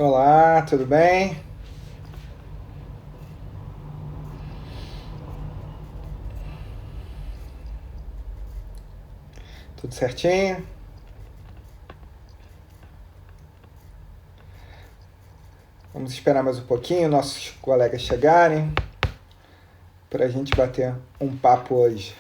Olá, tudo bem? Tudo certinho? Vamos esperar mais um pouquinho nossos colegas chegarem para a gente bater um papo hoje.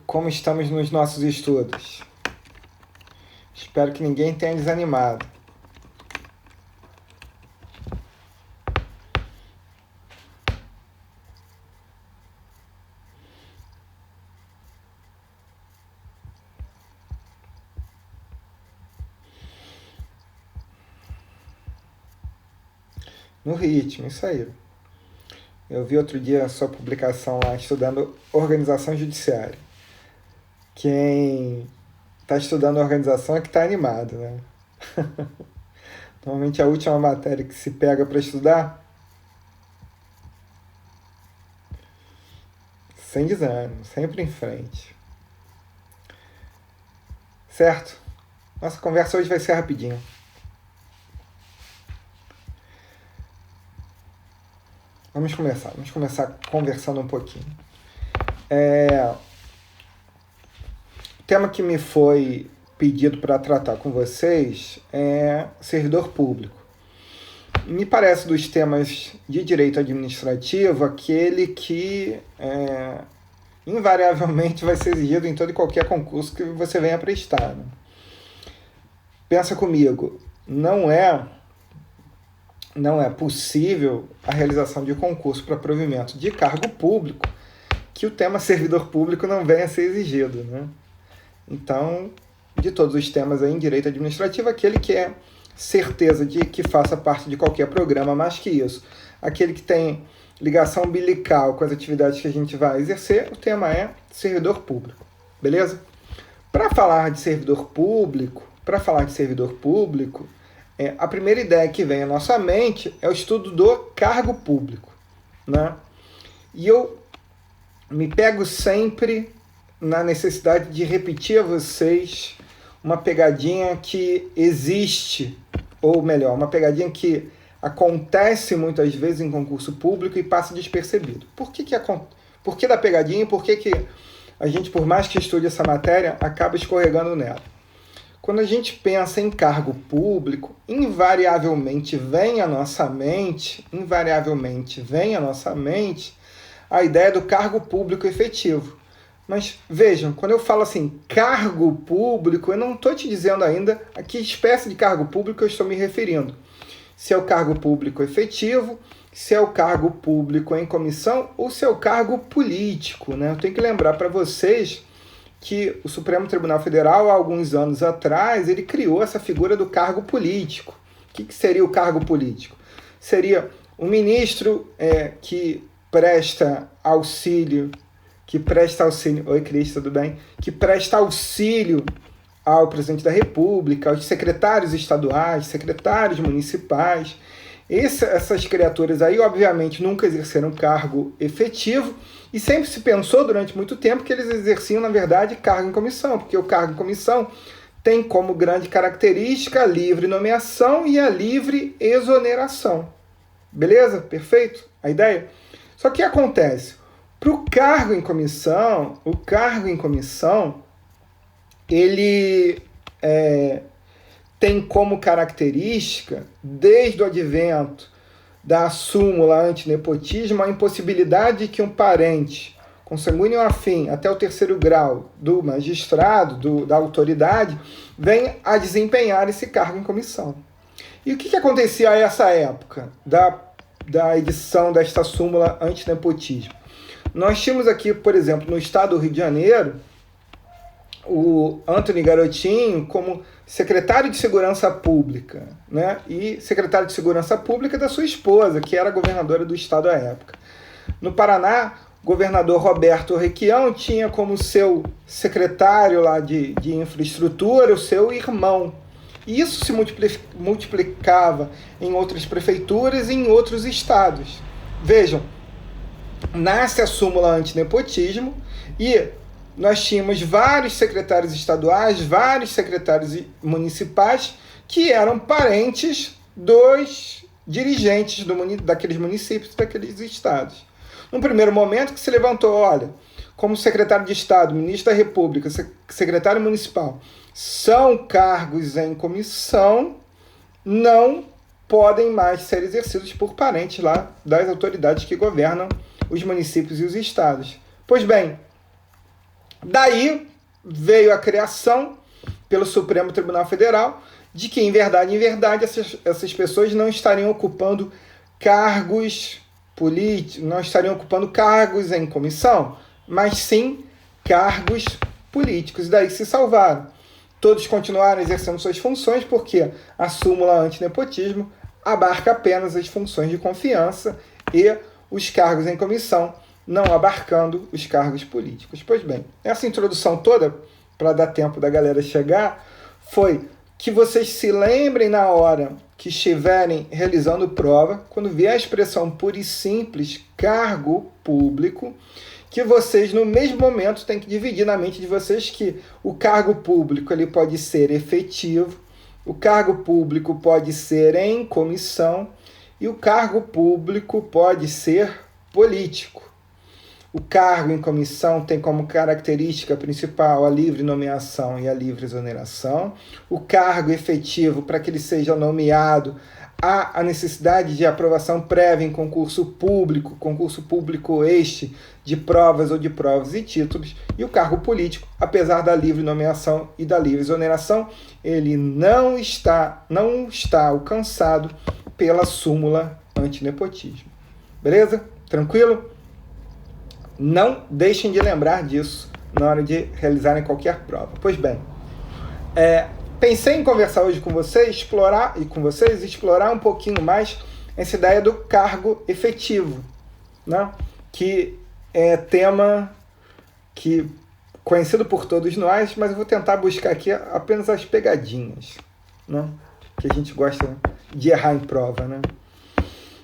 Como estamos nos nossos estudos? Espero que ninguém tenha desanimado. No ritmo, isso aí. Eu vi outro dia a sua publicação lá estudando organização judiciária. Quem está estudando organização é que está animado, né? Normalmente a última matéria que se pega para estudar, sem desânimo, sempre em frente. Certo? Nossa conversa hoje vai ser rapidinho. Vamos começar conversando um pouquinho. O tema que me foi pedido para tratar com vocês é servidor público. Me parece dos temas de direito administrativo aquele que invariavelmente vai ser exigido em todo e qualquer concurso que você venha prestar. Né? Pensa comigo, não é possível a realização de concurso para provimento de cargo público que o tema servidor público não venha a ser exigido, né? Então, de todos os temas aí em direito administrativo, aquele que é certeza de que faça parte de qualquer programa, mais que isso, aquele que tem ligação umbilical com as atividades que a gente vai exercer, o tema é servidor público, beleza? Para falar de servidor público, a primeira ideia que vem à nossa mente é o estudo do cargo público, né? E eu me pego sempre na necessidade de repetir a vocês uma pegadinha que existe, ou melhor, uma pegadinha que acontece muitas vezes em concurso público e passa despercebido. Por que da pegadinha e por que a gente, por mais que estude essa matéria, acaba escorregando nela? Quando a gente pensa em cargo público, invariavelmente vem à nossa mente a ideia do cargo público efetivo. Mas vejam, quando eu falo assim, cargo público, eu não estou te dizendo ainda a que espécie de cargo público eu estou me referindo. Se é o cargo público efetivo, se é o cargo público em comissão ou se é o cargo político, né? Eu tenho que lembrar para vocês que o Supremo Tribunal Federal, há alguns anos atrás, ele criou essa figura do cargo político. O que seria o cargo político? Seria um ministro que presta auxílio. Oi, Cris, tudo bem? Que presta auxílio ao presidente da República, aos secretários estaduais, secretários municipais. Essas criaturas aí, obviamente, nunca exerceram cargo efetivo e sempre se pensou durante muito tempo que eles exerciam, na verdade, cargo em comissão, porque o cargo em comissão tem como grande característica a livre nomeação e a livre exoneração. Beleza? Perfeito? A ideia? Só que acontece? Para o cargo em comissão, ele tem como característica, desde o advento da súmula antinepotismo, a impossibilidade de que um parente consanguíneo afim até o terceiro grau do magistrado, da autoridade, venha a desempenhar esse cargo em comissão. E o que acontecia a essa época da edição desta súmula antinepotismo? Nós tínhamos aqui, por exemplo, no estado do Rio de Janeiro, o Antony Garotinho como secretário de Segurança Pública, né? E secretário de Segurança Pública da sua esposa, que era governadora do estado à época. No Paraná, o governador Roberto Requião tinha como seu secretário lá de infraestrutura o seu irmão. E isso se multiplicava em outras prefeituras e em outros estados. Vejam, nasce a súmula antinepotismo e nós tínhamos vários secretários estaduais, vários secretários municipais que eram parentes dos dirigentes daqueles municípios, daqueles estados. Num primeiro momento que se levantou, olha, como secretário de Estado, ministro da República, secretário municipal, são cargos em comissão, não podem mais ser exercidos por parentes lá das autoridades que governam os municípios e os estados. Pois bem, daí veio a criação pelo Supremo Tribunal Federal de que, em verdade, essas pessoas não estariam ocupando cargos políticos, não estariam ocupando cargos em comissão, mas sim cargos políticos. E daí se salvaram. Todos continuaram exercendo suas funções porque a súmula antinepotismo abarca apenas as funções de confiança e os cargos em comissão, não abarcando os cargos políticos. Pois bem, essa introdução toda, para dar tempo da galera chegar, foi que vocês se lembrem na hora que estiverem realizando prova, quando vier a expressão pura e simples, cargo público, que vocês, no mesmo momento, têm que dividir na mente de vocês que o cargo público ele pode ser efetivo, o cargo público pode ser em comissão e o cargo público pode ser político. O cargo em comissão tem como característica principal a livre nomeação e a livre exoneração. O cargo efetivo, para que ele seja nomeado, há a necessidade de aprovação prévia em concurso público este de provas ou de provas e títulos. E o cargo político, apesar da livre nomeação e da livre exoneração, ele não está alcançado pela súmula antinepotismo. Beleza? Tranquilo? Não deixem de lembrar disso na hora de realizarem qualquer prova. Pois bem, pensei em conversar hoje com vocês, explorar um pouquinho mais essa ideia do cargo efetivo, né? Que é tema que conhecido por todos nós, mas eu vou tentar buscar aqui apenas as pegadinhas, né? Que a gente gosta de errar em prova, né?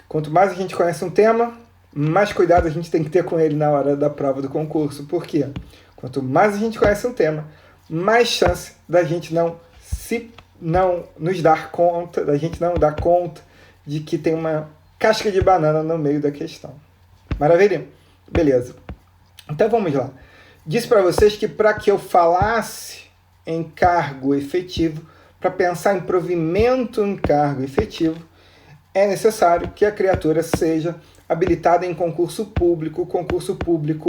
Quanto mais a gente conhece um tema, mais cuidado a gente tem que ter com ele na hora da prova do concurso. Por quê? Quanto mais a gente conhece um tema, mais chance da gente não dar conta de que tem uma casca de banana no meio da questão. Maravilha? Beleza. Então vamos lá. Disse para vocês que para que eu falasse em cargo efetivo, para pensar em provimento em cargo efetivo, é necessário que a criatura seja habilitada em concurso público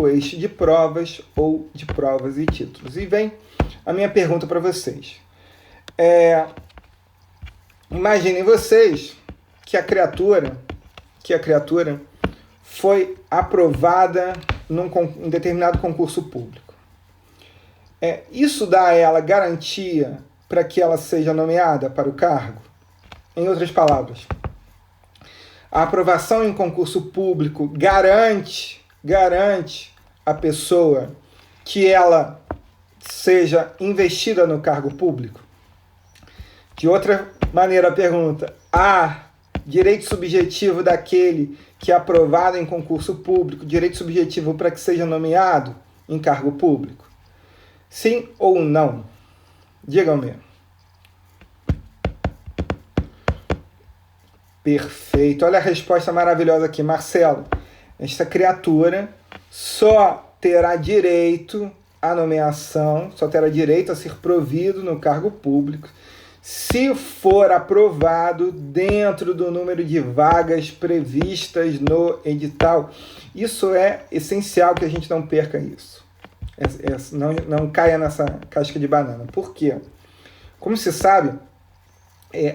este de provas ou de provas e títulos. E vem a minha pergunta para vocês. Imaginem vocês que a criatura foi aprovada em determinado concurso público. Isso dá a ela garantia para que ela seja nomeada para o cargo? Em outras palavras, a aprovação em concurso público garante a pessoa que ela seja investida no cargo público? De outra maneira, a pergunta: há direito subjetivo daquele que é aprovado em concurso público, direito subjetivo para que seja nomeado em cargo público? Sim ou não? Digam-me. Perfeito. Olha a resposta maravilhosa aqui, Marcelo. Esta criatura só terá direito à nomeação, só terá direito a ser provido no cargo público se for aprovado dentro do número de vagas previstas no edital. Isso é essencial que a gente não perca isso. Não caia nessa casca de banana. Por quê? Como se sabe,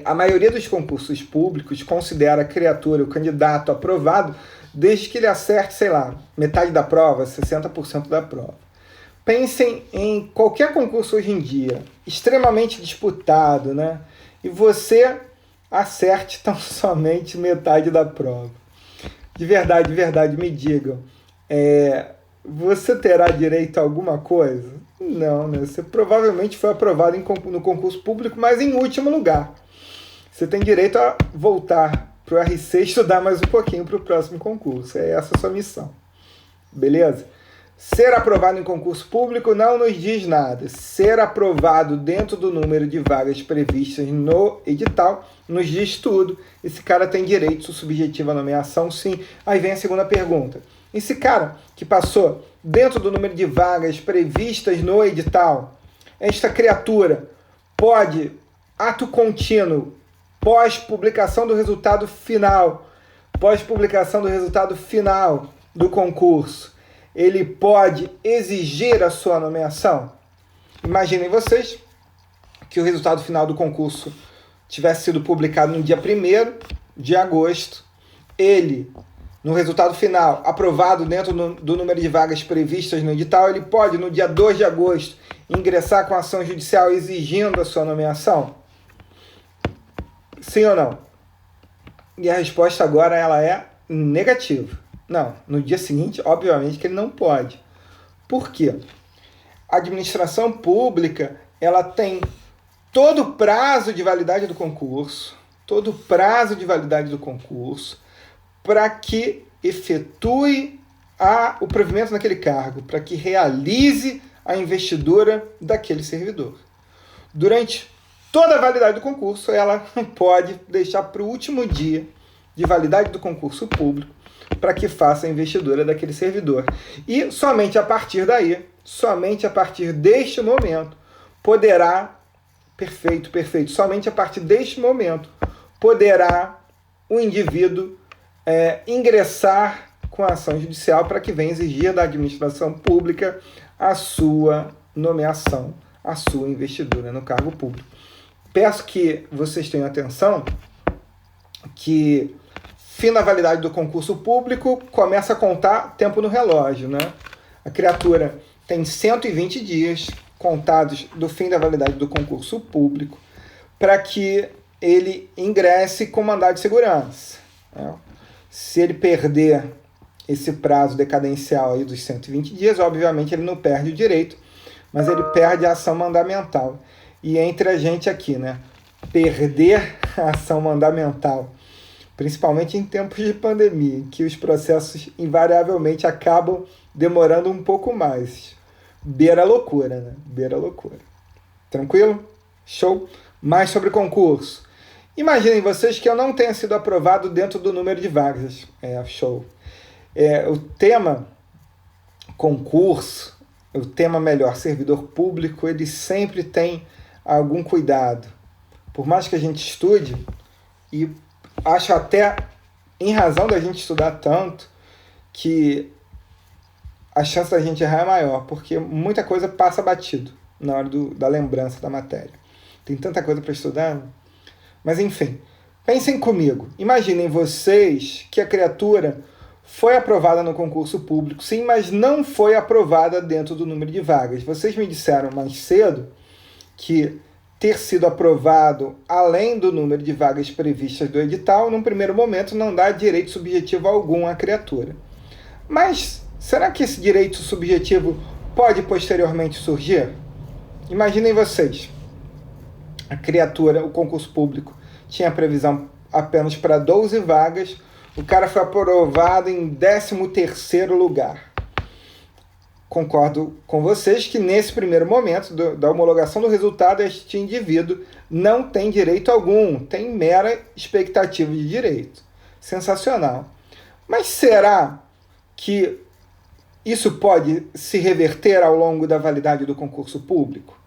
a maioria dos concursos públicos considera a criatura, o candidato aprovado, desde que ele acerte, sei lá, metade da prova, 60% da prova. Pensem em qualquer concurso hoje em dia, extremamente disputado, né? E você acerte tão somente metade da prova. De verdade, me digam, você terá direito a alguma coisa? Não, né? Você provavelmente foi aprovado no concurso público, mas em último lugar. Você tem direito a voltar para o RC e estudar mais um pouquinho para o próximo concurso. É essa a sua missão. beleza? Ser aprovado em concurso público não nos diz nada. Ser aprovado dentro do número de vagas previstas no edital nos diz tudo. Esse cara tem direito subjetivo à nomeação, sim. Aí vem a segunda pergunta. Esse cara que passou dentro do número de vagas previstas no edital, esta criatura pode, ato contínuo, pós-publicação do resultado final do concurso, ele pode exigir a sua nomeação? Imaginem vocês que o resultado final do concurso tivesse sido publicado no dia 1º de agosto, ele, no resultado final, aprovado dentro do número de vagas previstas no edital, ele pode, no dia 2 de agosto, ingressar com ação judicial exigindo a sua nomeação? Sim ou não? E a resposta agora ela é negativa. Não, no dia seguinte, obviamente que ele não pode. Por quê? A administração pública, ela tem todo o prazo de validade do concurso, para que efetue o provimento naquele cargo, para que realize a investidura daquele servidor. Durante toda a validade do concurso, ela pode deixar para o último dia de validade do concurso público para que faça a investidura daquele servidor. E somente a partir daí, somente a partir deste momento, poderá, somente a partir deste momento, poderá o indivíduo ingressar com a ação judicial para que venha exigir da administração pública a sua nomeação, a sua investidura no cargo público. Peço que vocês tenham atenção que fim da validade do concurso público começa a contar tempo no relógio, né? A criatura tem 120 dias contados do fim da validade do concurso público para que ele ingresse com mandado de segurança, né? Se ele perder esse prazo decadencial aí dos 120 dias, obviamente ele não perde o direito, mas ele perde a ação mandamental. E entre a gente aqui, né? Perder a ação mandamental, principalmente em tempos de pandemia, em que os processos invariavelmente acabam demorando um pouco mais. Beira a loucura, né? Beira a loucura. Tranquilo? Show? Mais sobre concurso. Imaginem vocês que eu não tenha sido aprovado dentro do número de vagas. Show. O tema concurso, o tema melhor servidor público, ele sempre tem algum cuidado. Por mais que a gente estude, e acho até, em razão da gente estudar tanto, que a chance da gente errar é maior, porque muita coisa passa batido na hora da lembrança da matéria. Tem tanta coisa para estudar, né? Mas enfim, pensem comigo. Imaginem vocês que a criatura foi aprovada no concurso público, sim, mas não foi aprovada dentro do número de vagas. Vocês me disseram mais cedo que ter sido aprovado além do número de vagas previstas do edital, num primeiro momento, não dá direito subjetivo algum à criatura. Mas será que esse direito subjetivo pode posteriormente surgir? Imaginem vocês, a criatura, o concurso público, tinha previsão apenas para 12 vagas, o cara foi aprovado em 13º lugar. Concordo com vocês que nesse primeiro momento da homologação do resultado, este indivíduo não tem direito algum, tem mera expectativa de direito. Sensacional. Mas será que isso pode se reverter ao longo da validade do concurso público?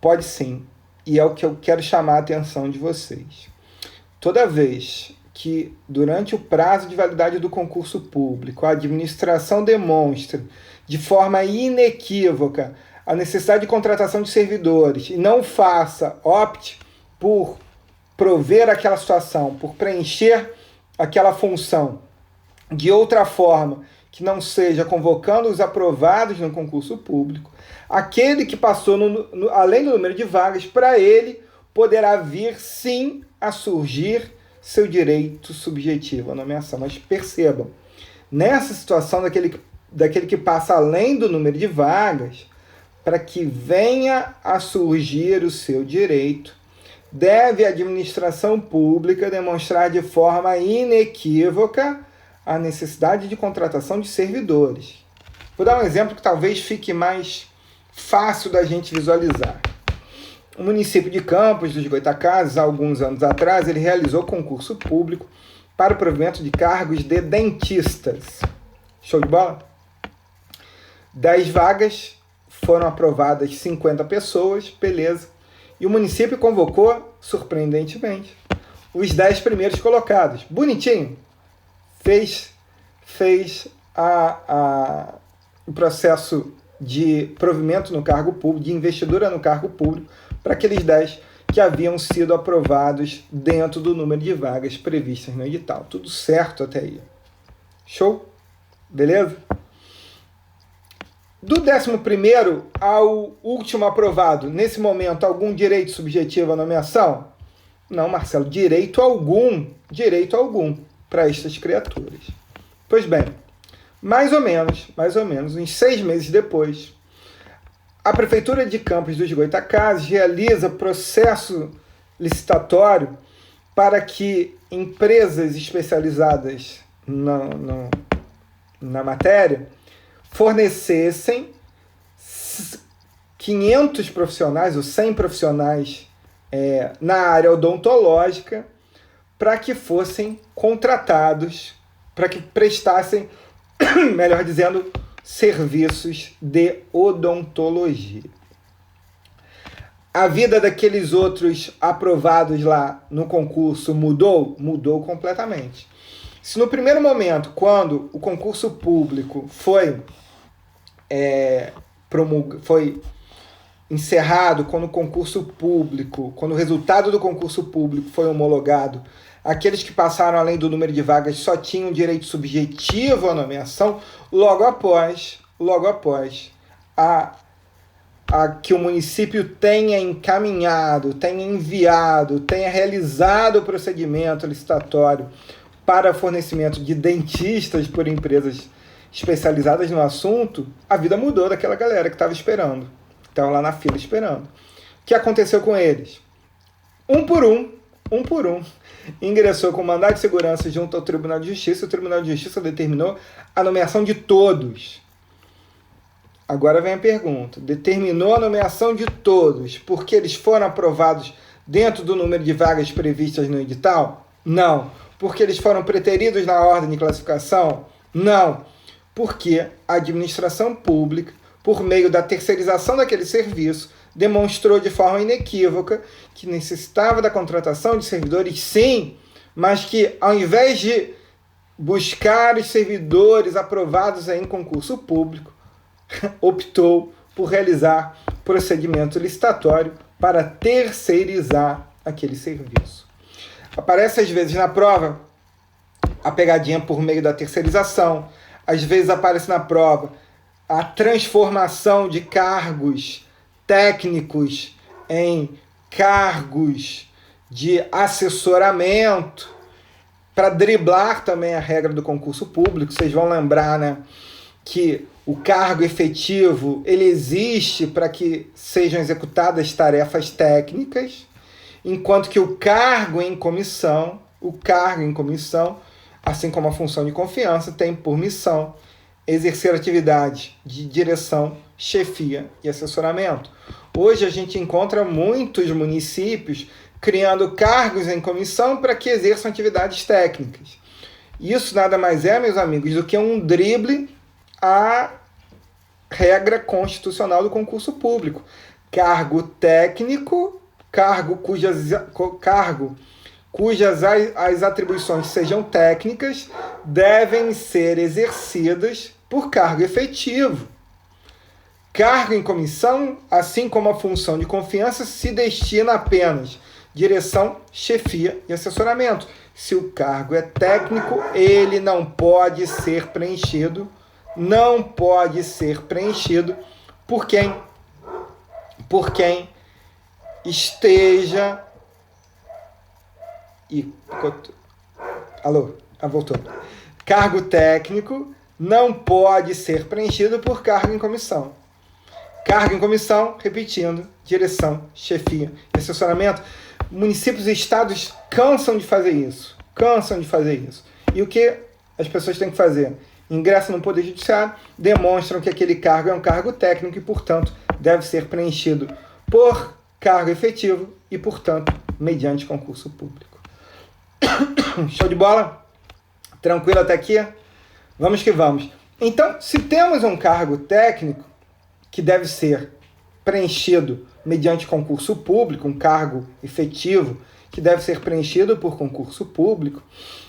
Pode sim, e é o que eu quero chamar a atenção de vocês. Toda vez que, durante o prazo de validade do concurso público, a administração demonstra de forma inequívoca a necessidade de contratação de servidores e não opte por prover aquela situação, por preencher aquela função de outra forma que não seja convocando os aprovados no concurso público, aquele que passou além do número de vagas, para ele poderá vir sim a surgir seu direito subjetivo à nomeação. Mas percebam, nessa situação daquele que passa além do número de vagas, para que venha a surgir o seu direito, deve a administração pública demonstrar de forma inequívoca a necessidade de contratação de servidores. Vou dar um exemplo que talvez fique mais fácil da gente visualizar. O município de Campos dos Goytacazes, há alguns anos atrás, ele realizou concurso público para o provimento de cargos de dentistas. Show de bola? 10 vagas, foram aprovadas 50 pessoas, beleza. E o município convocou, surpreendentemente, os 10 primeiros colocados. Bonitinho. Fez o processo de provimento no cargo público, de investidura no cargo público, para aqueles 10 que haviam sido aprovados dentro do número de vagas previstas no edital. Tudo certo até aí. Show? Beleza? Do 11º ao último aprovado, nesse momento, algum direito subjetivo à nomeação? Não, Marcelo, direito algum para estas criaturas. Pois bem, mais ou menos, uns 6 meses depois, a Prefeitura de Campos dos Goytacazes realiza processo licitatório para que empresas especializadas na matéria fornecessem 500 profissionais ou 100 profissionais na área odontológica para que fossem contratados, para que prestassem, melhor dizendo, serviços de odontologia. A vida daqueles outros aprovados lá no concurso mudou? Mudou completamente. Se no primeiro momento, quando o concurso público foi encerrado, quando o resultado do concurso público foi homologado, aqueles que passaram além do número de vagas só tinham direito subjetivo à nomeação. Logo após que o município tenha encaminhado, tenha enviado, tenha realizado o procedimento licitatório para fornecimento de dentistas por empresas especializadas no assunto, a vida mudou daquela galera que estava esperando. Estavam lá na fila esperando. O que aconteceu com eles? Um por um, ingressou com mandado de segurança junto ao Tribunal de Justiça. O Tribunal de Justiça determinou a nomeação de todos. Agora vem a pergunta. Determinou a nomeação de todos porque eles foram aprovados dentro do número de vagas previstas no edital? Não. Porque eles foram preteridos na ordem de classificação? Não. Porque a administração pública, por meio da terceirização daquele serviço, demonstrou de forma inequívoca que necessitava da contratação de servidores, sim, mas que ao invés de buscar os servidores aprovados em concurso público, optou por realizar procedimento licitatório para terceirizar aquele serviço. Aparece às vezes na prova a pegadinha por meio da terceirização, às vezes aparece na prova a transformação de cargos técnicos em cargos de assessoramento, para driblar também a regra do concurso público. Vocês vão lembrar, né, que o cargo efetivo ele existe para que sejam executadas tarefas técnicas, enquanto que o cargo em comissão, assim como a função de confiança, tem por missão exercer atividades de direção, chefia e assessoramento. Hoje a gente encontra muitos municípios criando cargos em comissão para que exerçam atividades técnicas. Isso nada mais é, meus amigos, do que um drible à regra constitucional do concurso público. Cargo técnico, cargo cujas as atribuições sejam técnicas, devem ser exercidas por cargo efetivo. Cargo em comissão, assim como a função de confiança, se destina apenas direção, chefia e assessoramento. Se o cargo é técnico, ele não pode ser preenchido por quem esteja... Voltou. Cargo técnico não pode ser preenchido por cargo em comissão. Cargo em comissão, repetindo, direção, chefia e assessoramento. Municípios e estados cansam de fazer isso. E o que as pessoas têm que fazer? Ingressam no Poder Judiciário, demonstram que aquele cargo é um cargo técnico e, portanto, deve ser preenchido por cargo efetivo e, portanto, mediante concurso público. Show de bola? Tranquilo até aqui? Vamos que vamos. Então, se temos um cargo técnico que deve ser preenchido mediante concurso público, um cargo efetivo que deve ser preenchido por concurso público,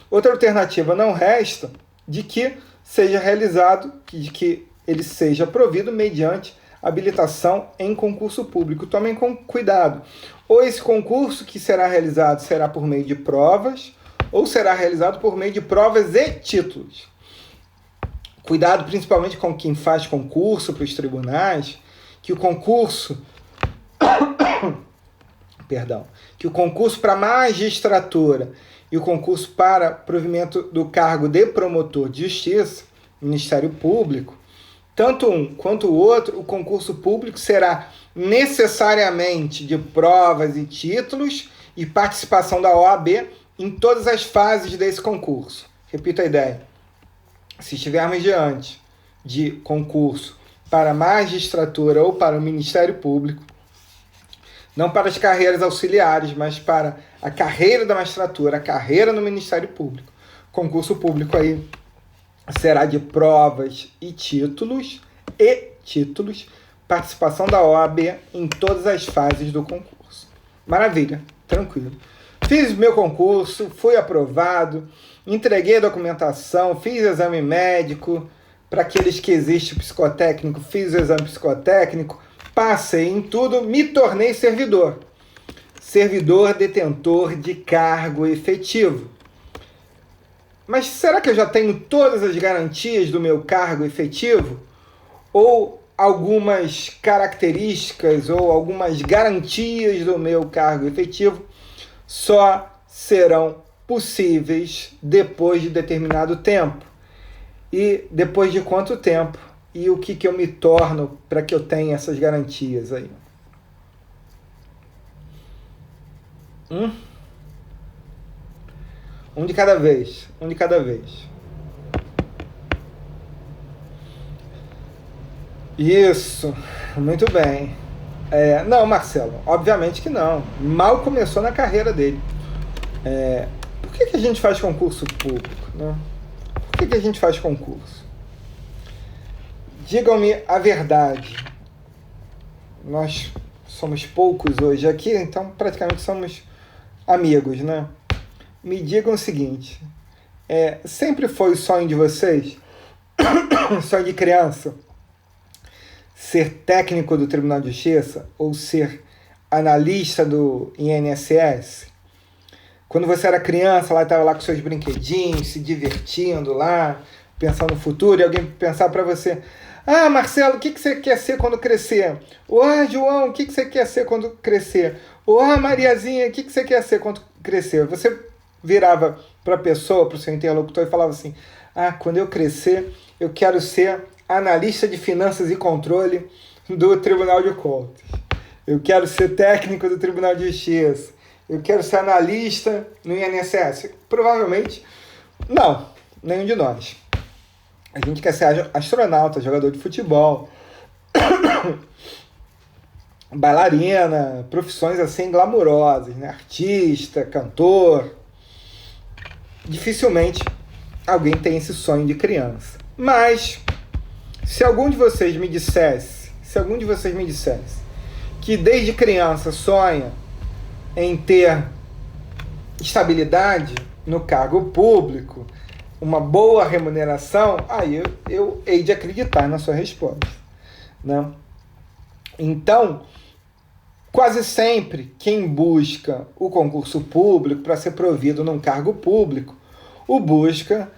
outra alternativa não resta de que seja realizado, de que ele seja provido mediante habilitação em concurso público. Tomem cuidado. Ou esse concurso que será realizado será por meio de provas, ou será realizado por meio de provas e títulos. Cuidado principalmente com quem faz concurso para os tribunais, que o concurso que o concurso para magistratura e o concurso para provimento do cargo de promotor de justiça, Ministério Público, tanto um quanto o outro, o concurso público será necessariamente de provas e títulos e participação da OAB em todas as fases desse concurso. Repito a ideia. Se estivermos diante de concurso para magistratura ou para o Ministério Público, não para as carreiras auxiliares, mas para a carreira da magistratura, a carreira no Ministério Público. Concurso público aí será de provas e títulos, participação da OAB em todas as fases do concurso. Maravilha, tranquilo. Fiz meu concurso, fui aprovado, entreguei a documentação, fiz exame médico, para aqueles que existe psicotécnico, fiz o exame psicotécnico, passei em tudo, me tornei servidor. Servidor detentor de cargo efetivo. Mas será que eu já tenho todas as garantias do meu cargo efetivo? Ou algumas características ou algumas garantias do meu cargo efetivo só serão possíveis depois de determinado tempo? E depois de quanto tempo? E o que eu me torno para que eu tenha essas garantias aí? Um de cada vez. Isso, muito bem. Não, Marcelo, obviamente que não. Mal começou na carreira dele. Por que a gente faz concurso público, né? Por que a gente faz concurso? Digam-me a verdade. Nós somos poucos hoje aqui, então praticamente somos amigos, né? Me digam o seguinte, sempre foi o sonho de vocês, sonho de criança, ser técnico do Tribunal de Justiça ou ser analista do INSS? Quando você era criança, lá estava lá com seus brinquedinhos, se divertindo lá, pensando no futuro, e alguém pensar para você: ah, Marcelo, o que você quer ser quando crescer? Ah, João, o que você quer ser quando crescer? Ah, Mariazinha, o que você quer ser quando crescer? Você virava para a pessoa, para o seu interlocutor e falava assim: ah, quando eu crescer, eu quero ser analista de finanças e controle do Tribunal de Contas. Eu quero ser técnico do Tribunal de Justiça. Eu quero ser analista no INSS. Provavelmente, não, nenhum de nós. A gente quer ser astronauta, jogador de futebol, bailarina, profissões assim glamourosas, né? Artista, cantor. Dificilmente alguém tem esse sonho de criança. Mas, se algum de vocês me dissesse que desde criança sonha em ter estabilidade no cargo público, uma boa remuneração, aí eu hei de acreditar na sua resposta, né? Então, quase sempre quem busca o concurso público para ser provido num cargo público, o busca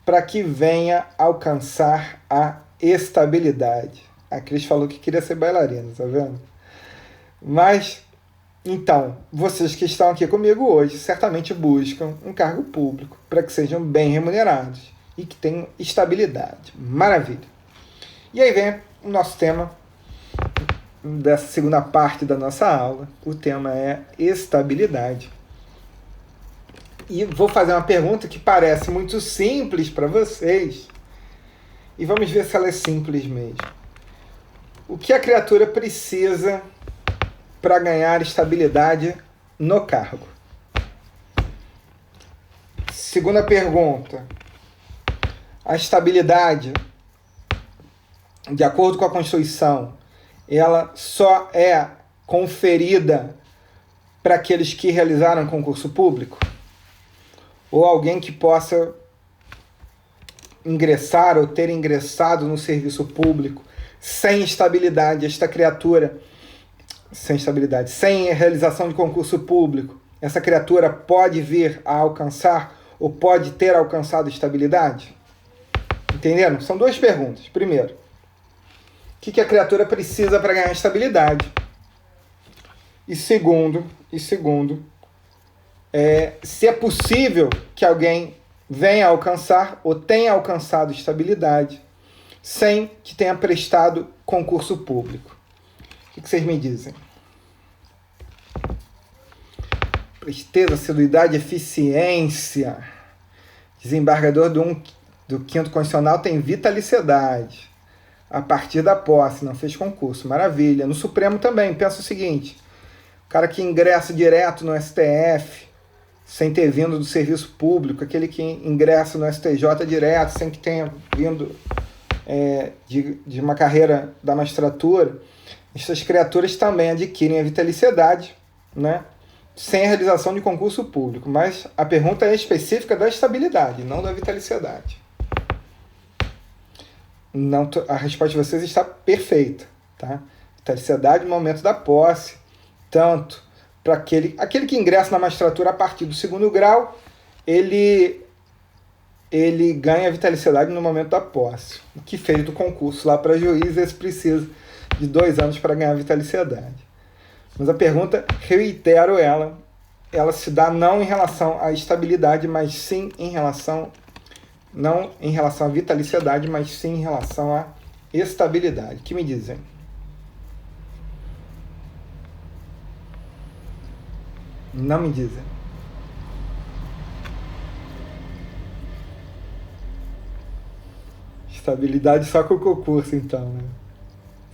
para que venha alcançar a estabilidade. A Cris falou que queria ser bailarina, tá vendo? Mas, então, vocês que estão aqui comigo hoje certamente buscam um cargo público para que sejam bem remunerados e que tenham estabilidade. Maravilha! E aí vem o nosso tema dessa segunda parte da nossa aula. O tema é estabilidade. E vou fazer uma pergunta que parece muito simples para vocês. E vamos ver se ela é simples mesmo. O que a criatura precisa para ganhar estabilidade no cargo? Segunda pergunta. A estabilidade, de acordo com a Constituição, ela só é conferida para aqueles que realizaram concurso público? Ou alguém que possa ingressar ou ter ingressado no serviço público sem estabilidade, esta criatura, sem estabilidade, sem realização de concurso público, essa criatura pode vir a alcançar ou pode ter alcançado estabilidade? Entenderam? São duas perguntas. Primeiro, o que a criatura precisa para ganhar estabilidade? E segundo, se é possível que alguém venha a alcançar ou tenha alcançado estabilidade sem que tenha prestado concurso público. O que vocês me dizem? Presteza, assiduidade, eficiência. Desembargador do 5º Constitucional tem vitaliciedade. A partir da posse, não fez concurso. Maravilha. No Supremo também, pensa o seguinte. O cara que ingressa direto no STF, sem ter vindo do serviço público, aquele que ingressa no STJ direto, sem que tenha vindo de uma carreira da magistratura, essas criaturas também adquirem a vitaliciedade, né, sem a realização de concurso público. Mas a pergunta é específica da estabilidade, não da vitaliciedade. Não, a resposta de vocês está perfeita. Tá? Vitaliciedade no momento da posse, tanto para aquele que ingressa na magistratura a partir do 2º grau, ele ganha a vitaliciedade no momento da posse. O que fez do concurso lá para juiz, esse precisa de 2 anos para ganhar a vitaliciedade. Mas a pergunta, reitero ela se dá não em relação à estabilidade, mas sim em relação, não em relação à vitaliciedade, mas sim em relação à estabilidade. O que me dizem? Não me dizem. Estabilidade só com o concurso, então, né?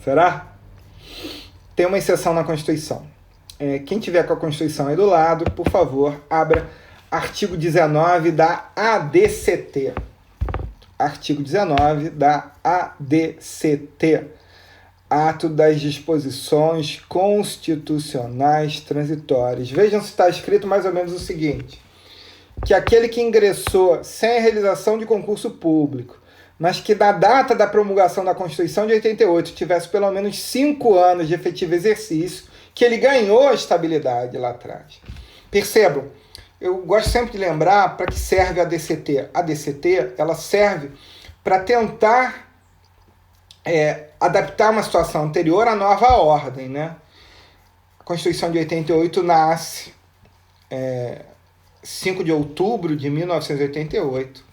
Será? Tem uma exceção na Constituição. Quem tiver com a Constituição aí do lado, por favor, abra artigo 19 da ADCT. Artigo 19 da ADCT. Ato das Disposições Constitucionais Transitórias. Vejam se está escrito mais ou menos o seguinte: que aquele que ingressou sem a realização de concurso público, mas que na data da promulgação da Constituição de 88 tivesse pelo menos 5 anos de efetivo exercício, que ele ganhou a estabilidade lá atrás. Percebam, eu gosto sempre de lembrar para que serve a DCT. A DCT, ela serve para tentar adaptar uma situação anterior à nova ordem, né? A Constituição de 88 nasce 5 de outubro de 1988.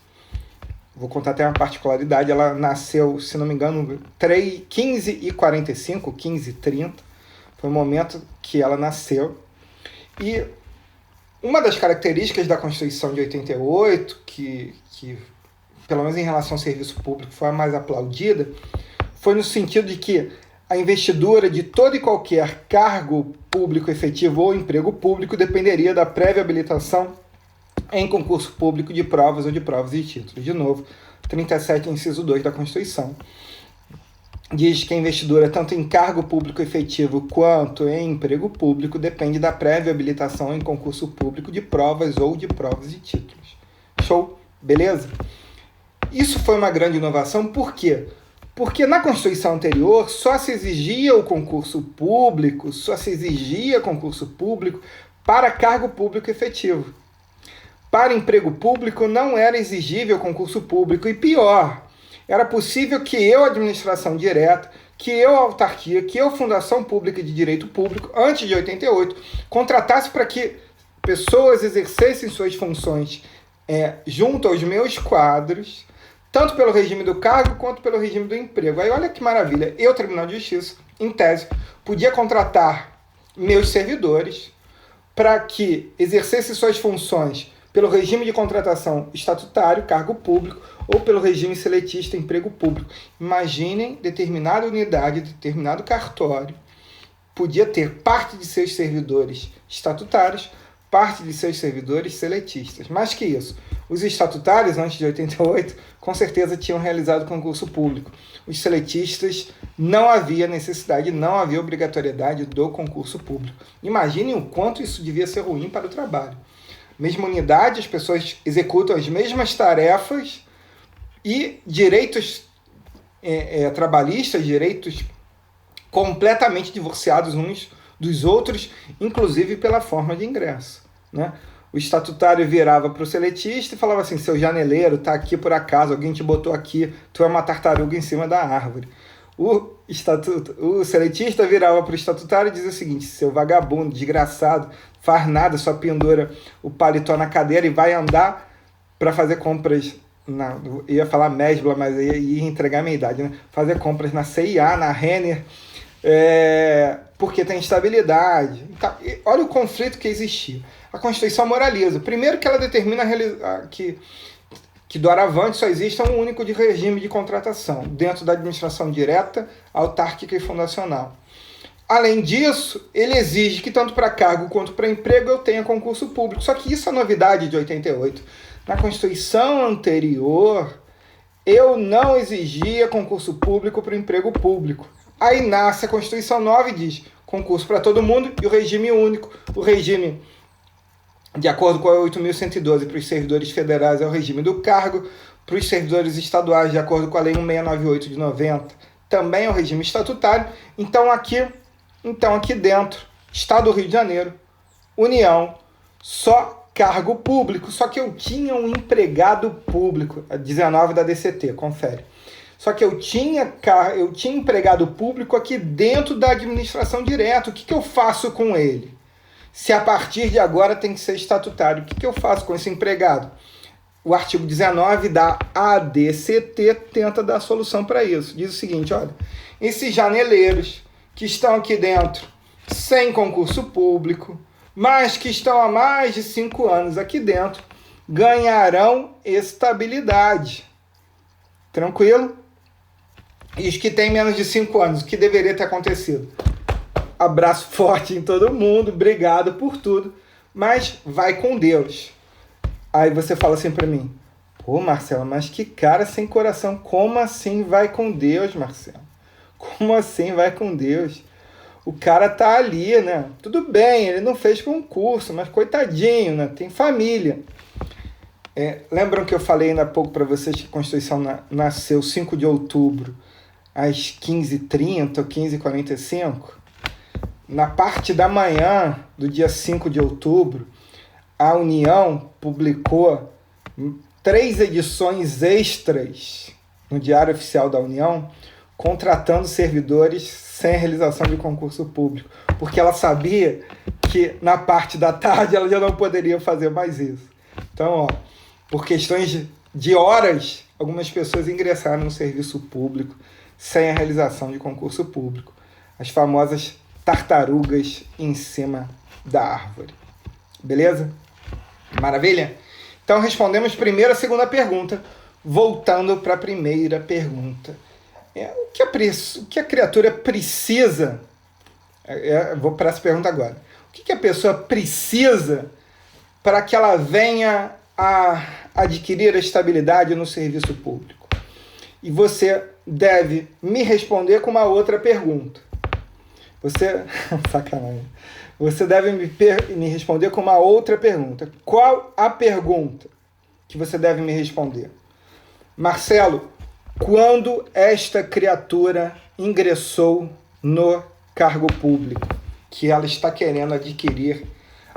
Vou contar até uma particularidade. Ela nasceu, se não me engano, 15h45, 15h30. Foi o momento que ela nasceu. E uma das características da Constituição de 88, que pelo menos em relação ao serviço público foi a mais aplaudida, foi no sentido de que a investidura de todo e qualquer cargo público efetivo ou emprego público dependeria da prévia habilitação em concurso público de provas ou de provas e títulos. De novo, 37, inciso 2 da Constituição. Diz que a investidura, tanto em cargo público efetivo quanto em emprego público, depende da prévia habilitação em concurso público de provas ou de provas e títulos. Show? Beleza? Isso foi uma grande inovação, por quê? Porque na Constituição anterior só se exigia concurso público para cargo público efetivo. Para emprego público não era exigível concurso público e pior, era possível que eu, administração direta, que eu, autarquia, que eu, fundação pública de direito público, antes de 88, contratasse para que pessoas exercessem suas funções junto aos meus quadros, tanto pelo regime do cargo quanto pelo regime do emprego. Aí olha que maravilha, eu, Tribunal de Justiça, em tese, podia contratar meus servidores para que exercessem suas funções pelo regime de contratação estatutário, cargo público, ou pelo regime seletista, emprego público. Imaginem determinada unidade, determinado cartório, podia ter parte de seus servidores estatutários, parte de seus servidores seletistas. Mais que isso, os estatutários, antes de 88, com certeza tinham realizado concurso público. Os seletistas, não havia necessidade, não havia obrigatoriedade do concurso público. Imaginem o quanto isso devia ser ruim para o trabalho. Mesma unidade, as pessoas executam as mesmas tarefas e direitos trabalhistas, direitos completamente divorciados uns dos outros, inclusive pela forma de ingresso, né? O estatutário virava para o seletista e falava assim: seu janeleiro está aqui por acaso, alguém te botou aqui, tu é uma tartaruga em cima da árvore. O seletista virava para o estatutário e dizia o seguinte: seu vagabundo, desgraçado, faz nada, só pendura o paletó na cadeira e vai andar para fazer compras, ia falar Mesbla, mas ia entregar a minha idade, né? Fazer compras na CIA, na Renner, porque tem estabilidade. Então, olha o conflito que existia. A Constituição moraliza. Primeiro que ela determina que doravante só exista um único regime de contratação, dentro da administração direta, autárquica e fundacional. Além disso, ele exige que tanto para cargo quanto para emprego eu tenha concurso público. Só que isso é novidade de 88. Na Constituição anterior, eu não exigia concurso público para o emprego público. Aí nasce a Constituição 9 e diz concurso para todo mundo e o regime único. O regime, de acordo com a 8.112, para os servidores federais é o regime do cargo, para os servidores estaduais, de acordo com a Lei 1698 de 90, também é o regime estatutário. Então aqui dentro, Estado do Rio de Janeiro, União, só cargo público. Só que eu tinha um empregado público, a 19 da DCT, confere. Só que eu tinha empregado público aqui dentro da administração direta. O que eu faço com ele? Se a partir de agora tem que ser estatutário, o que eu faço com esse empregado? O artigo 19 da ADCT tenta dar solução para isso. Diz o seguinte: olha, esses janeleiros que estão aqui dentro sem concurso público, mas que estão há mais de 5 anos aqui dentro, ganharão estabilidade. Tranquilo? E os que têm menos de 5 anos, o que deveria ter acontecido? Abraço forte em todo mundo, obrigado por tudo, mas vai com Deus. Aí você fala assim para mim: pô, Marcelo, mas que cara sem coração. Como assim vai com Deus, Marcelo? Como assim vai com Deus? O cara tá ali, né? Tudo bem, ele não fez concurso, mas coitadinho, né? Tem família. Lembram que eu falei ainda há pouco para vocês que a Constituição nasceu 5 de outubro, às 15h30 ou 15h45? Na parte da manhã do dia 5 de outubro, a União publicou 3 edições extras no Diário Oficial da União, contratando servidores sem realização de concurso público, porque ela sabia que na parte da tarde ela já não poderia fazer mais isso. Então, por questões de horas, algumas pessoas ingressaram no serviço público sem a realização de concurso público. As famosas tartarugas em cima da árvore. Beleza? Maravilha? Então respondemos primeiro a segunda pergunta, voltando para a primeira pergunta. O que a criatura precisa? Vou para essa pergunta agora. O que a pessoa precisa para que ela venha a adquirir a estabilidade no serviço público? E você deve me responder com uma outra pergunta. Sacanagem. Você deve me responder com uma outra pergunta. Qual a pergunta que você deve me responder? Marcelo, quando esta criatura ingressou no cargo público, que ela está querendo adquirir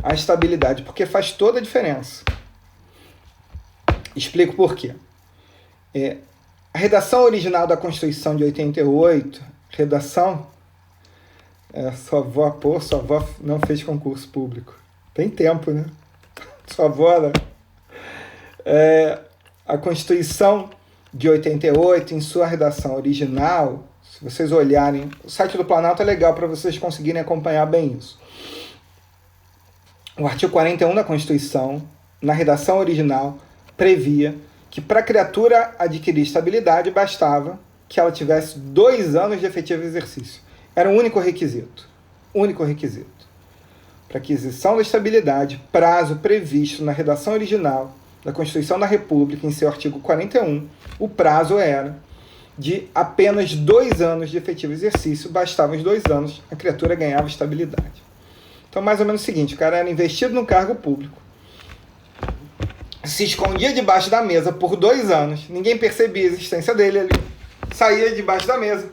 a estabilidade? Porque faz toda a diferença. Explico por quê. A redação original da Constituição de 88, sua avó não fez concurso público. Tem tempo, né? Sua avó, né? A Constituição de 88, em sua redação original, se vocês olharem, o site do Planalto é legal para vocês conseguirem acompanhar bem isso. O artigo 41 da Constituição na redação original, previa que para a criatura adquirir estabilidade bastava que ela tivesse 2 anos de efetivo exercício. Era o único requisito. Único requisito. Para aquisição da estabilidade, prazo previsto na redação original da Constituição da República, em seu artigo 41, o prazo era de apenas 2 anos de efetivo exercício. Bastavam os 2 anos, a criatura ganhava estabilidade. Então, mais ou menos o seguinte, o cara era investido no cargo público, se escondia debaixo da mesa por 2 anos, ninguém percebia a existência dele ali, saía debaixo da mesa,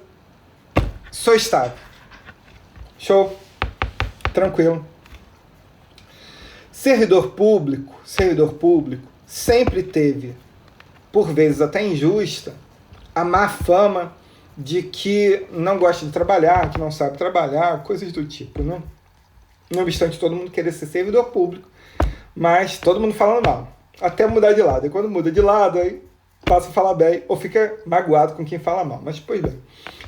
sou estável. Show? Tranquilo. Servidor público sempre teve, por vezes até injusta, a má fama de que não gosta de trabalhar, que não sabe trabalhar, coisas do tipo, né? Não obstante todo mundo querer ser servidor público, mas todo mundo falando mal, até mudar de lado. E quando muda de lado, aí passa a falar bem, ou fica magoado com quem fala mal. Mas, pois bem,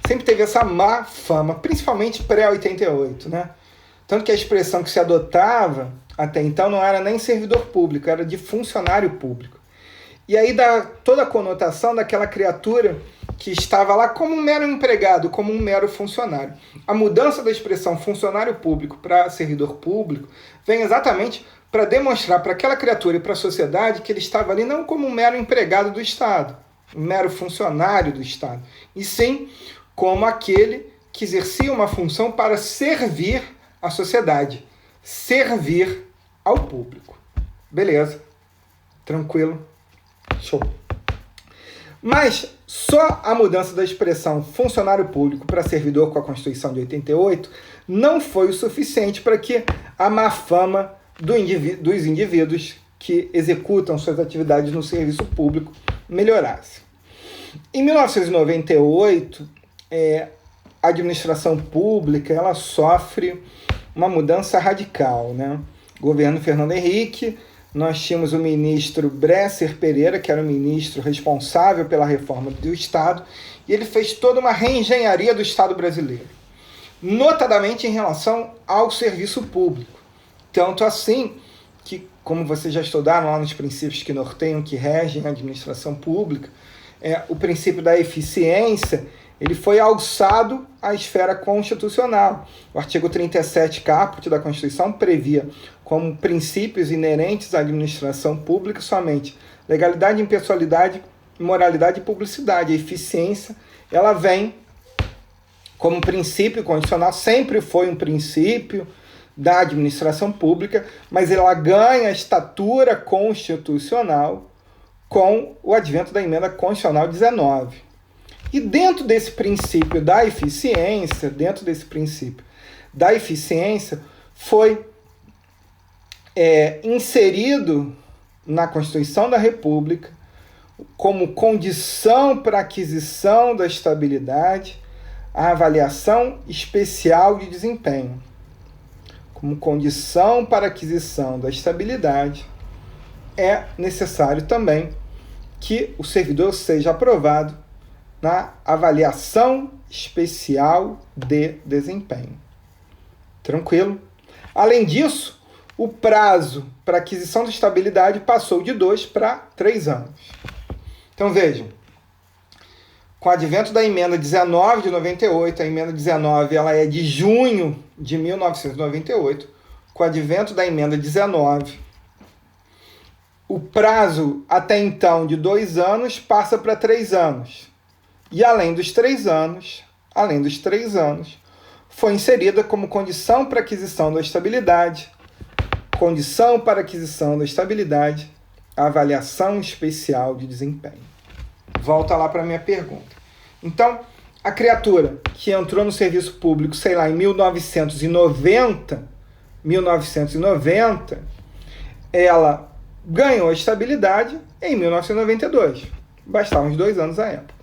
sempre teve essa má fama, principalmente pré-88, né? Tanto que a expressão que se adotava até então não era nem servidor público, era de funcionário público. E aí dá toda a conotação daquela criatura que estava lá como um mero empregado, como um mero funcionário. A mudança da expressão funcionário público para servidor público vem exatamente para demonstrar para aquela criatura e para a sociedade que ele estava ali não como um mero empregado do Estado, um mero funcionário do Estado, e sim como aquele que exercia uma função para servir à sociedade, servir ao público. Beleza, tranquilo, show. Mas só a mudança da expressão funcionário público para servidor com a Constituição de 88 não foi o suficiente para que a má fama dos indivíduos que executam suas atividades no serviço público melhorasse. Em 1998, a administração pública ela sofre uma mudança radical, né? Governo Fernando Henrique, nós tínhamos o ministro Bresser Pereira, que era o ministro responsável pela reforma do Estado, e ele fez toda uma reengenharia do Estado brasileiro, notadamente em relação ao serviço público. Tanto assim que, como vocês já estudaram lá nos princípios que norteiam, que regem a administração pública, o princípio da eficiência, ele foi alçado à esfera constitucional. O artigo 37 caput da Constituição previa como princípios inerentes à administração pública somente legalidade, impessoalidade, moralidade e publicidade. A eficiência, ela vem como princípio constitucional, sempre foi um princípio da administração pública, mas ela ganha estatura constitucional com o advento da emenda constitucional 19. E dentro desse princípio da eficiência, foi inserido na Constituição da República como condição para a aquisição da estabilidade a avaliação especial de desempenho. Como condição para a aquisição da estabilidade, é necessário também que o servidor seja aprovado na avaliação especial de desempenho. Tranquilo? Além disso, o prazo para aquisição de estabilidade passou de 2 para 3 anos. Então vejam, com o advento da emenda 19 de 98, a emenda 19 ela é de junho de 1998, com o advento da emenda 19, o prazo até então de 2 anos passa para 3 anos. E além dos 3 anos, foi inserida como condição para aquisição da estabilidade, a avaliação especial de desempenho. Volta lá para a minha pergunta. Então, a criatura que entrou no serviço público, sei lá, em 1990, ela ganhou a estabilidade em 1992. Bastavam os 2 anos à época.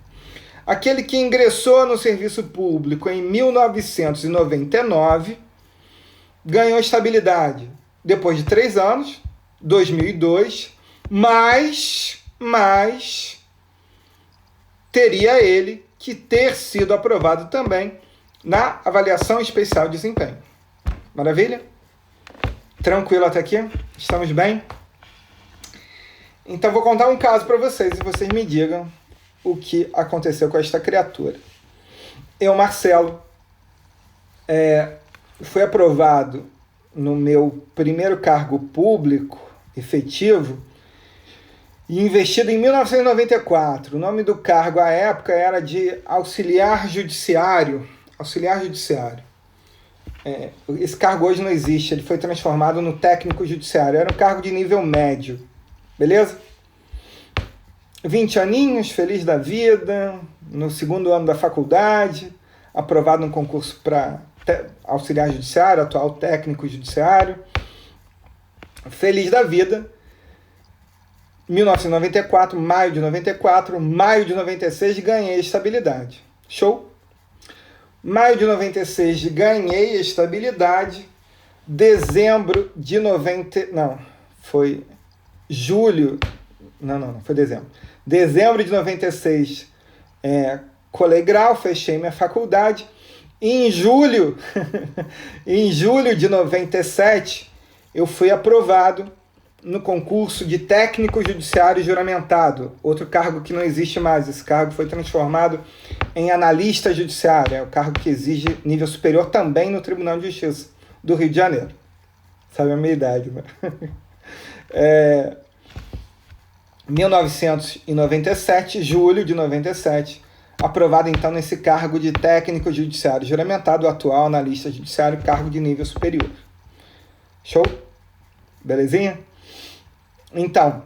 Aquele que ingressou no serviço público em 1999 ganhou estabilidade depois de 3 anos, 2002, mas teria ele que ter sido aprovado também na avaliação especial de desempenho. Maravilha? Tranquilo até aqui? Estamos bem? Então vou contar um caso para vocês e vocês me digam o que aconteceu com esta criatura. Eu, Marcelo, fui aprovado no meu primeiro cargo público efetivo e investido em 1994. O nome do cargo à época era de auxiliar judiciário. Auxiliar judiciário. Esse cargo hoje não existe, ele foi transformado no técnico judiciário. Era um cargo de nível médio. Beleza? 20 aninhos, feliz da vida, no segundo ano da faculdade, aprovado no concurso para auxiliar judiciário, atual técnico judiciário. Feliz da vida. 1994, maio de 94, maio de 96, ganhei estabilidade. Show? Maio de 96, ganhei estabilidade. Dezembro de 90... Não, foi julho... Não, foi dezembro. Dezembro de 96, colei grau, fechei minha faculdade. E em julho, em julho de 97, eu fui aprovado no concurso de técnico judiciário juramentado, outro cargo que não existe mais. Esse cargo foi transformado em analista judiciário, é o cargo que exige nível superior também no Tribunal de Justiça do Rio de Janeiro. Sabe a minha idade, né? 1997, julho de 97, aprovado então nesse cargo de técnico judiciário juramentado, atual analista judiciário, cargo de nível superior. Show? Belezinha? Então,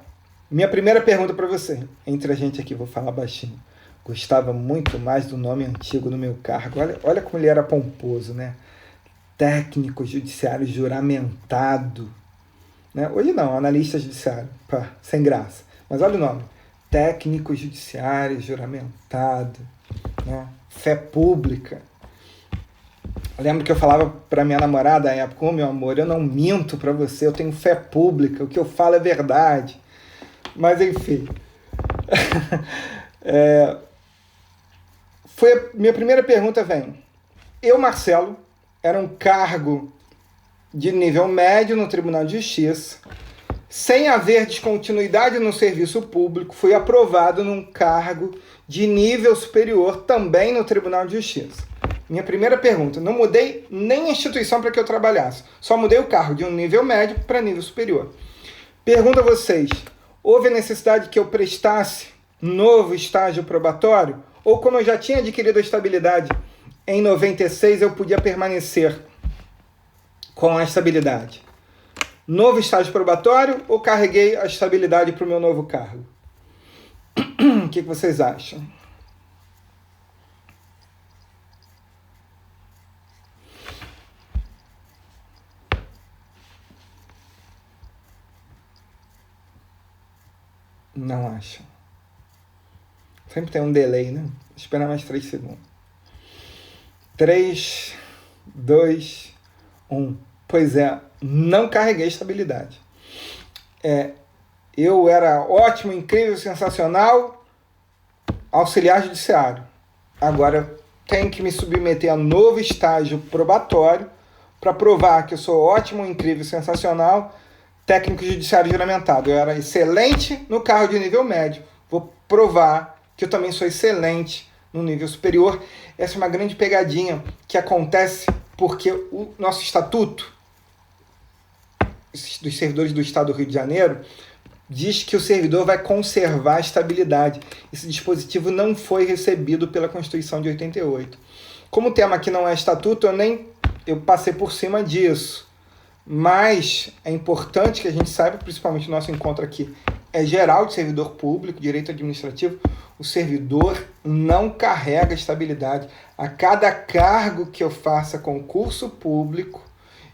minha primeira pergunta para você, entre a gente aqui, vou falar baixinho. Gostava muito mais do nome antigo do meu cargo. Olha como ele era pomposo, né? Técnico judiciário juramentado. Né? Hoje não, analista judiciário. Pá, sem graça. Mas olha o nome. Técnico judiciário juramentado. Né? Fé pública. Eu lembro que eu falava para minha namorada na época: meu amor, eu não minto para você, eu tenho fé pública, o que eu falo é verdade. Mas enfim. Minha primeira pergunta vem. Eu, Marcelo, era um cargo de nível médio no Tribunal de Justiça. Sem haver descontinuidade no serviço público, fui aprovado num cargo de nível superior também no Tribunal de Justiça. Minha primeira pergunta, não mudei nem a instituição para que eu trabalhasse, só mudei o cargo de um nível médio para nível superior. Pergunto a vocês, houve a necessidade que eu prestasse novo estágio probatório? Ou como eu já tinha adquirido a estabilidade em 96, eu podia permanecer com a estabilidade? Novo estágio probatório ou carreguei a estabilidade para o meu novo cargo? O que vocês acham? Não acham. Sempre tem um delay, né? Espera mais 3 segundos. 3, 2, 1. Pois é, não carreguei estabilidade. Eu era ótimo, incrível, sensacional, auxiliar judiciário. Agora eu tenho que me submeter a novo estágio probatório para provar que eu sou ótimo, incrível, sensacional, técnico judiciário juramentado. Eu era excelente no cargo de nível médio. Vou provar que eu também sou excelente no nível superior. Essa é uma grande pegadinha que acontece porque o nosso estatuto dos servidores do Estado do Rio de Janeiro diz que o servidor vai conservar a estabilidade. Esse dispositivo não foi recebido pela Constituição de 88. Como o tema aqui não é estatuto, eu passei por cima disso. Mas é importante que a gente saiba, principalmente o nosso encontro aqui é geral de servidor público, direito administrativo, o servidor não carrega estabilidade. A cada cargo que eu faça concurso público,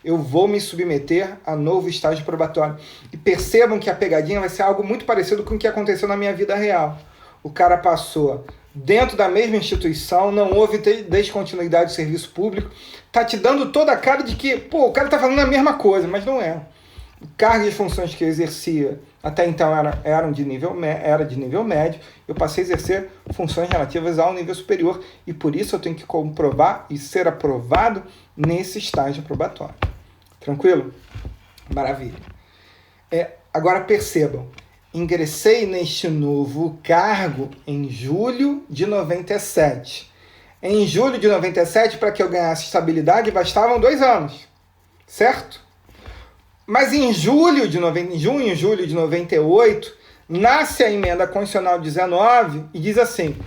eu vou me submeter a novo estágio probatório. E percebam que a pegadinha vai ser algo muito parecido com o que aconteceu na minha vida real. O cara passou dentro da mesma instituição, não houve descontinuidade de serviço público, tá te dando toda a cara de que, o cara tá falando a mesma coisa, mas não é. O cargo e as funções que eu exercia até então era de nível médio, eu passei a exercer funções relativas ao nível superior, e por isso eu tenho que comprovar e ser aprovado nesse estágio probatório. Tranquilo? Maravilha. Agora percebam, ingressei neste novo cargo em julho de 97. Em julho de 97, para que eu ganhasse estabilidade, bastavam 2 anos, certo? Mas em junho e julho de 98, nasce a emenda constitucional 19 e diz assim,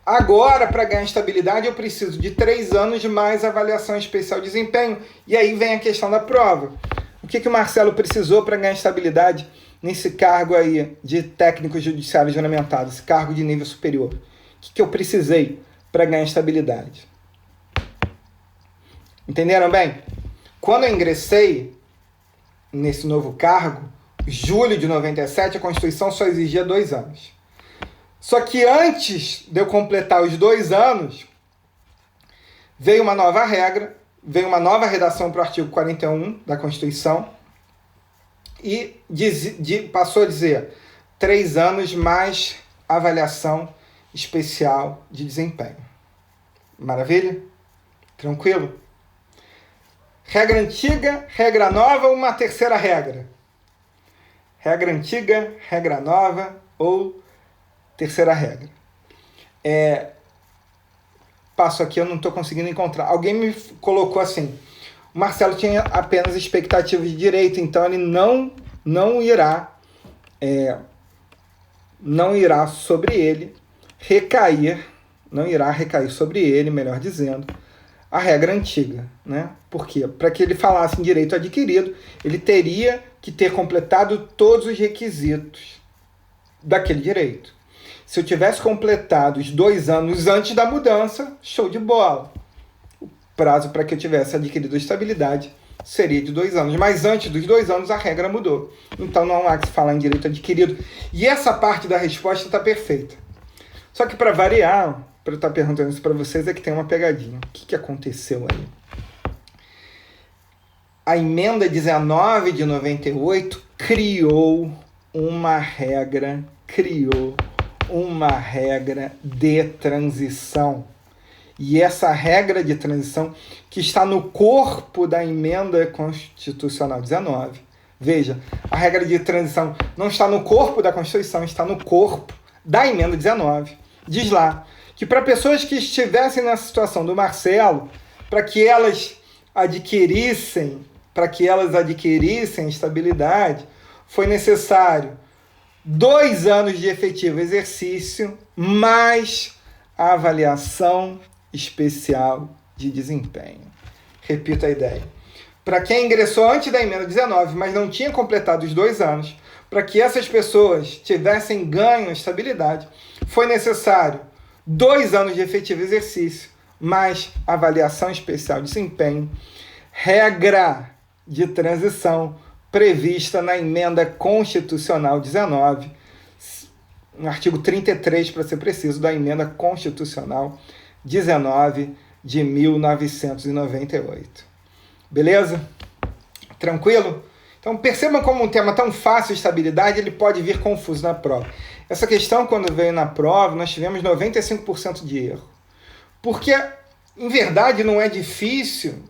agora, para ganhar estabilidade, eu preciso de 3 anos mais avaliação especial de desempenho. E aí vem a questão da prova. O que o Marcelo precisou para ganhar estabilidade nesse cargo aí de técnico judiciário juramentado, esse cargo de nível superior? O que eu precisei para ganhar estabilidade? Entenderam bem? Quando eu ingressei nesse novo cargo, julho de 97, a Constituição só exigia 2 anos. Só que antes de eu completar os 2 anos, veio uma nova regra, veio uma nova redação para o artigo 41 da Constituição e passou a dizer 3 anos mais avaliação especial de desempenho. Maravilha? Tranquilo? Regra antiga, regra nova ou uma terceira regra? Regra antiga, regra nova ou terceira regra? Passo aqui, eu não estou conseguindo encontrar. Alguém me colocou assim, o Marcelo tinha apenas expectativa de direito, então ele não irá sobre ele recair, não irá recair sobre ele, melhor dizendo, a regra antiga, né? Por quê? Para que ele falasse em direito adquirido, ele teria que ter completado todos os requisitos daquele direito. Se eu tivesse completado os 2 anos antes da mudança, show de bola. O prazo para que eu tivesse adquirido a estabilidade seria de 2 anos. Mas antes dos 2 anos, a regra mudou. Então não há que se falar em direito adquirido. E essa parte da resposta está perfeita. Só que para variar, para eu estar perguntando isso para vocês, é que tem uma pegadinha. O que aconteceu aí? A emenda 19 de 98 criou uma regra de transição. E essa regra de transição que está no corpo da emenda constitucional 19. Veja, a regra de transição não está no corpo da Constituição, está no corpo da emenda 19. Diz lá que para pessoas que estivessem nessa situação do Marcelo, para que elas adquirissem estabilidade, foi necessário 2 anos de efetivo exercício, mais a avaliação especial de desempenho. Repito a ideia. Para quem ingressou antes da emenda 19, mas não tinha completado os 2 anos, para que essas pessoas tivessem ganho a estabilidade, foi necessário 2 anos de efetivo exercício, mais avaliação especial de desempenho, regra de transição prevista na emenda constitucional 19, no artigo 33, para ser preciso, da emenda constitucional 19 de 1998. Beleza? Tranquilo? Então percebam como um tema tão fácil, estabilidade, ele pode vir confuso na prova. Essa questão, quando veio na prova, nós tivemos 95% de erro. Porque, em verdade, não é difícil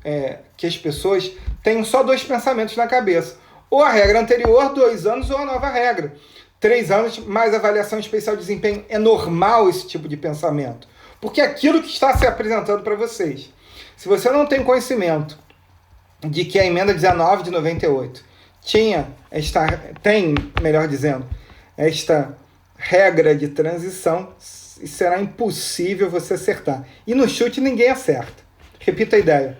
que as pessoas tenham só 2 pensamentos na cabeça. Ou a regra anterior, 2 anos, ou a nova regra. 3 anos mais avaliação especial de desempenho. É normal esse tipo de pensamento. Porque é aquilo que está se apresentando para vocês. Se você não tem conhecimento de que a emenda 19 de 98 tem, melhor dizendo, esta regra de transição, será impossível você acertar. E no chute ninguém acerta. Repita a ideia.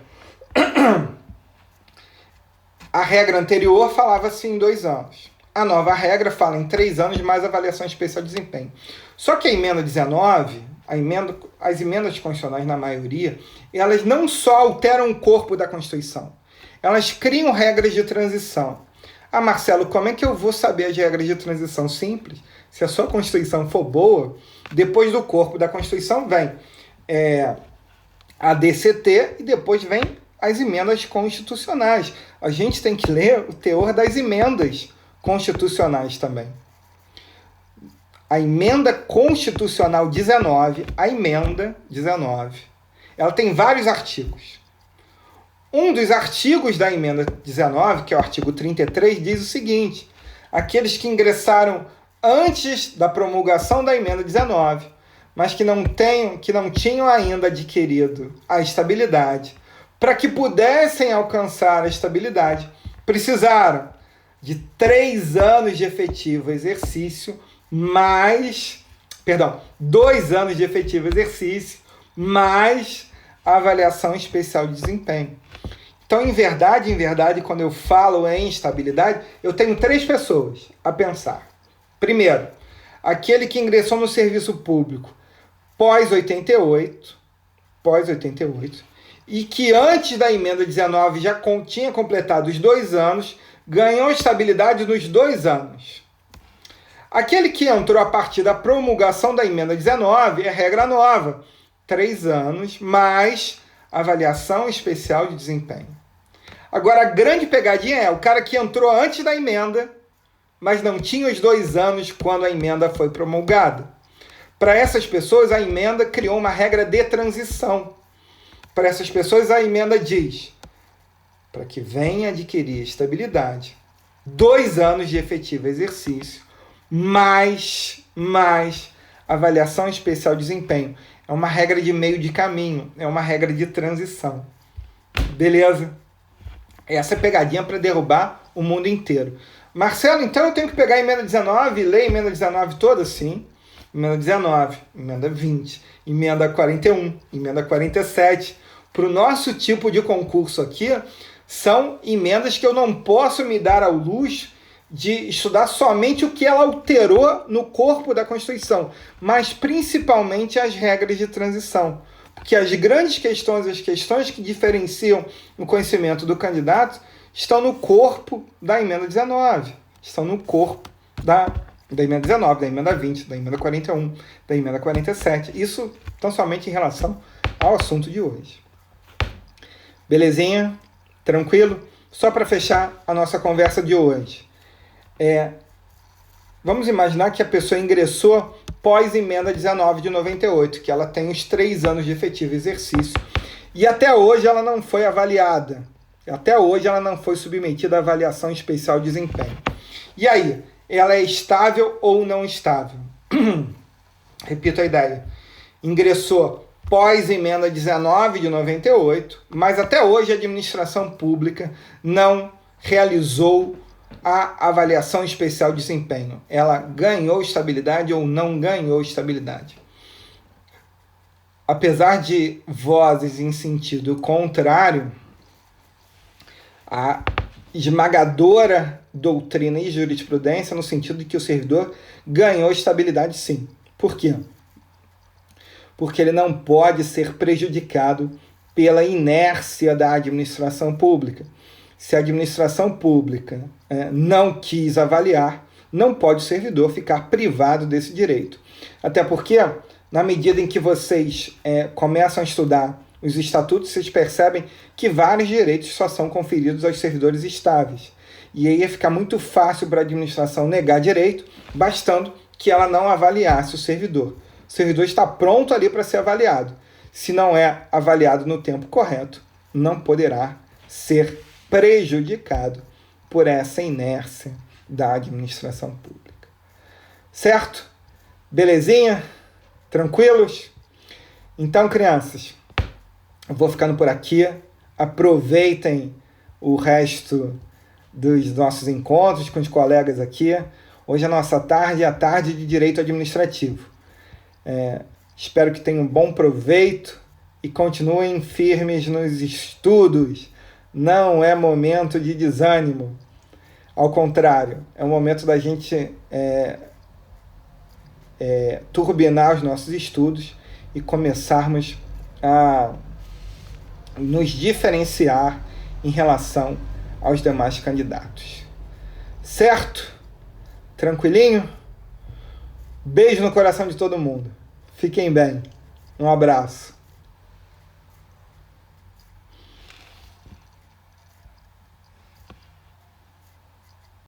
A regra anterior falava-se em 2 anos. A nova regra fala em 3 anos mais avaliação especial de desempenho. Só que a emenda 19, as emendas constitucionais, na maioria, elas não só alteram o corpo da Constituição, elas criam regras de transição. Ah, Marcelo, como é que eu vou saber as regras de transição? Simples. Se a sua Constituição for boa, depois do corpo da Constituição vem a DCT e depois vem as emendas constitucionais. A gente tem que ler o teor das emendas constitucionais também. A emenda constitucional 19, ela tem vários artigos. Um dos artigos da emenda 19, que é o artigo 33, diz o seguinte: aqueles que ingressaram antes da promulgação da emenda 19, mas que não tinham ainda adquirido a estabilidade, para que pudessem alcançar a estabilidade, precisaram de 3 anos de efetivo exercício, mais, 2 anos de efetivo exercício, mais a avaliação especial de desempenho. Então, em verdade, quando eu falo em estabilidade, eu tenho 3 pessoas a pensar. Primeiro, aquele que ingressou no serviço público pós 88, e que antes da emenda 19 já tinha completado os 2 anos, ganhou estabilidade nos 2 anos. Aquele que entrou a partir da promulgação da emenda 19 é regra nova, 3 anos mais avaliação especial de desempenho. Agora, a grande pegadinha é o cara que entrou antes da emenda, mas não tinha os 2 anos quando a emenda foi promulgada. Para essas pessoas, a emenda criou uma regra de transição. Para essas pessoas, a emenda diz, para que venha adquirir estabilidade, 2 anos de efetivo exercício, mais avaliação especial de desempenho. É uma regra de meio de caminho, é uma regra de transição. Beleza? Essa é pegadinha para derrubar o mundo inteiro. Marcelo, então eu tenho que pegar a emenda 19 e ler a emenda 19 toda? Sim. Emenda 19, emenda 20, emenda 41, emenda 47. Para o nosso tipo de concurso aqui, são emendas que eu não posso me dar ao luxo de estudar somente o que ela alterou no corpo da Constituição, mas principalmente as regras de transição. Porque as grandes questões, as questões que diferenciam o conhecimento do candidato, estão no corpo da emenda 19, estão no corpo da emenda 19, da emenda 20, da emenda 41, da emenda 47. Isso tão somente em relação ao assunto de hoje. Belezinha? Tranquilo? Só para fechar a nossa conversa de hoje. Vamos imaginar que a pessoa ingressou pós-emenda 19 de 98, que ela tem os 3 anos de efetivo exercício. E até hoje ela não foi avaliada. Até hoje ela não foi submetida à avaliação especial de desempenho. E aí, ela é estável ou não estável? Repito a ideia. Ingressou pós-emenda 19 de 98, mas até hoje a administração pública não realizou a avaliação especial de desempenho. Ela ganhou estabilidade ou não ganhou estabilidade? Apesar de vozes em sentido contrário, a esmagadora doutrina e jurisprudência no sentido de que o servidor ganhou estabilidade sim. Por quê? Porque ele não pode ser prejudicado pela inércia da administração pública. Se a administração pública não quis avaliar, não pode o servidor ficar privado desse direito. Até porque, na medida em que vocês começam a estudar os estatutos, vocês percebem que vários direitos só são conferidos aos servidores estáveis. E aí ia ficar muito fácil para a administração negar direito, bastando que ela não avaliasse o servidor. O servidor está pronto ali para ser avaliado. Se não é avaliado no tempo correto, não poderá ser prejudicado por essa inércia da administração pública. Certo? Belezinha? Tranquilos? Então, crianças, eu vou ficando por aqui. Aproveitem o resto dos nossos encontros com os colegas aqui. Hoje a nossa tarde é a tarde de Direito Administrativo. Espero que tenham bom proveito e continuem firmes nos estudos. Não é momento de desânimo. Ao contrário, é o momento da gente turbinar os nossos estudos e começarmos a nos diferenciar em relação aos demais candidatos. Certo? Tranquilinho? Beijo no coração de todo mundo. Fiquem bem. Um abraço.